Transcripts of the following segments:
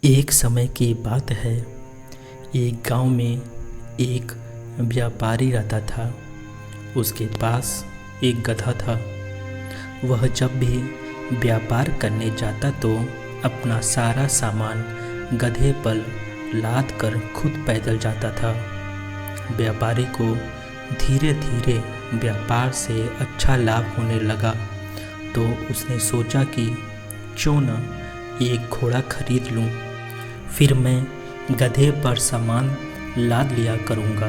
एक समय की बात है। एक गांव में एक व्यापारी रहता था। उसके पास एक गधा था। वह जब भी व्यापार करने जाता तो अपना सारा सामान गधे पर लाद कर खुद पैदल जाता था। व्यापारी को धीरे धीरे व्यापार से अच्छा लाभ होने लगा तो उसने सोचा कि क्यों न एक घोड़ा खरीद लूं। फिर मैं गधे पर सामान लाद लिया करूंगा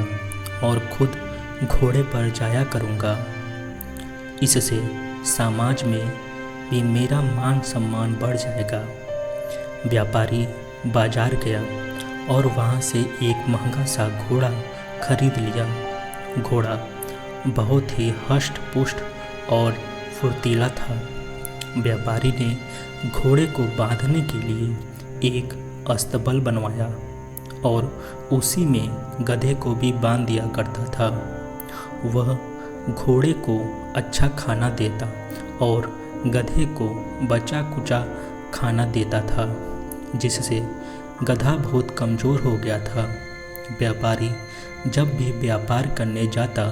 और खुद घोड़े पर जाया करूंगा। इससे समाज में भी मेरा मान सम्मान बढ़ जाएगा। व्यापारी बाजार गया और वहां से एक महंगा सा घोड़ा खरीद लिया। घोड़ा बहुत ही हष्ट पुष्ट और फुर्तीला था। व्यापारी ने घोड़े को बांधने के लिए एक अस्तबल बनवाया और उसी में गधे को भी बांध दिया करता था। वह घोड़े को अच्छा खाना देता और गधे को बचा कुचा खाना देता था, जिससे गधा बहुत कमज़ोर हो गया था। व्यापारी जब भी व्यापार करने जाता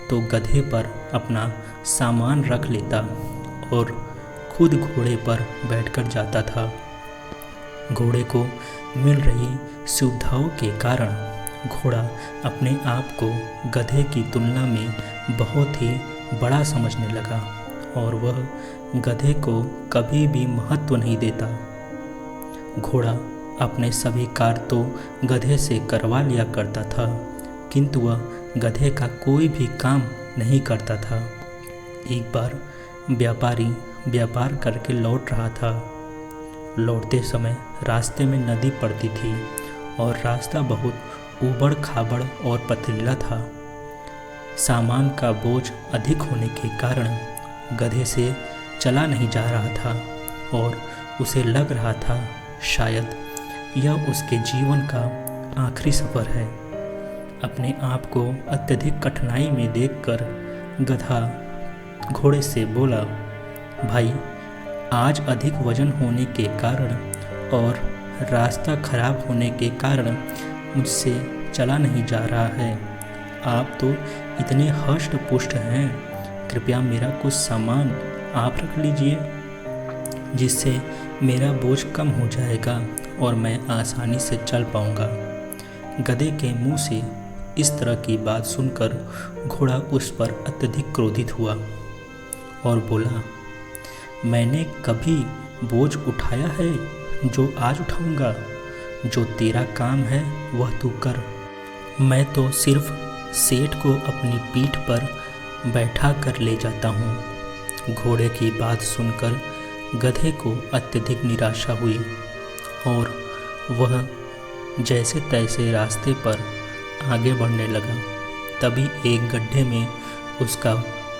तो गधे पर अपना सामान रख लेता और खुद घोड़े पर बैठकर जाता था। घोड़े को मिल रही सुविधाओं के कारण घोड़ा अपने आप को गधे की तुलना में बहुत ही बड़ा समझने लगा और वह गधे को कभी भी महत्व नहीं देता। घोड़ा अपने सभी कार्य तो गधे से करवा लिया करता था, किंतु वह गधे का कोई भी काम नहीं करता था। एक बार व्यापारी व्यापार करके लौट रहा था। लौटते समय रास्ते में नदी पड़ती थी और रास्ता बहुत ऊबड़ खाबड़ और पथरीला था। सामान का बोझ अधिक होने के कारण गधे से चला नहीं जा रहा था और उसे लग रहा था शायद यह उसके जीवन का आखिरी सफ़र है। अपने आप को अत्यधिक कठिनाई में देखकर गधा घोड़े से बोला, भाई, आज अधिक वजन होने के कारण और रास्ता खराब होने के कारण मुझसे चला नहीं जा रहा है। आप तो इतने हष्ट पुष्ट हैं, कृपया मेरा कुछ सामान आप रख लीजिए, जिससे मेरा बोझ कम हो जाएगा और मैं आसानी से चल पाऊंगा। गधे के मुंह से इस तरह की बात सुनकर घोड़ा उस पर अत्यधिक क्रोधित हुआ और बोला, मैंने कभी बोझ उठाया है जो आज उठाऊंगा? जो तेरा काम है वह तू कर। मैं तो सिर्फ सेठ को अपनी पीठ पर बैठा कर ले जाता हूँ। घोड़े की बात सुनकर गधे को अत्यधिक निराशा हुई और वह जैसे तैसे रास्ते पर आगे बढ़ने लगा। तभी एक गड्ढे में उसका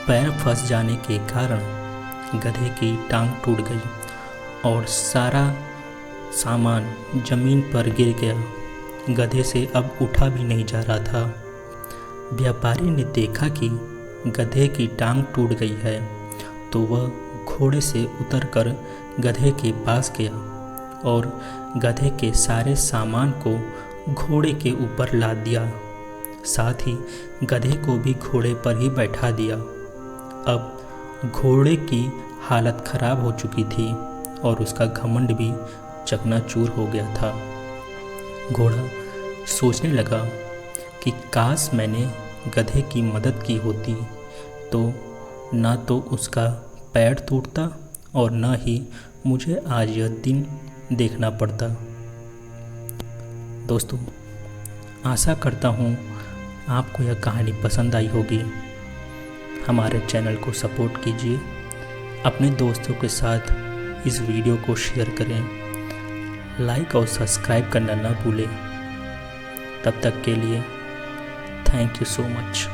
पैर फंस जाने के कारण गधे की टांग टूट गई और सारा सामान जमीन पर गिर गया। गधे से अब उठा भी नहीं जा रहा था। व्यापारी ने देखा कि गधे की टांग टूट गई है तो वह घोड़े से उतरकर गधे के पास गया और गधे के सारे सामान को घोड़े के ऊपर लाद दिया। साथ ही गधे को भी घोड़े पर ही बैठा दिया। अब घोड़े की हालत खराब हो चुकी थी और उसका घमंड भी चकनाचूर हो गया था। घोड़ा सोचने लगा कि काश मैंने गधे की मदद की होती तो ना तो उसका पैर टूटता और न ही मुझे आज यह दिन देखना पड़ता। दोस्तों, आशा करता हूँ आपको यह कहानी पसंद आई होगी। हमारे चैनल को सपोर्ट कीजिए, अपने दोस्तों के साथ इस वीडियो को शेयर करें, लाइक और सब्सक्राइब करना न भूलें। तब तक के लिए थैंक यू सो मच।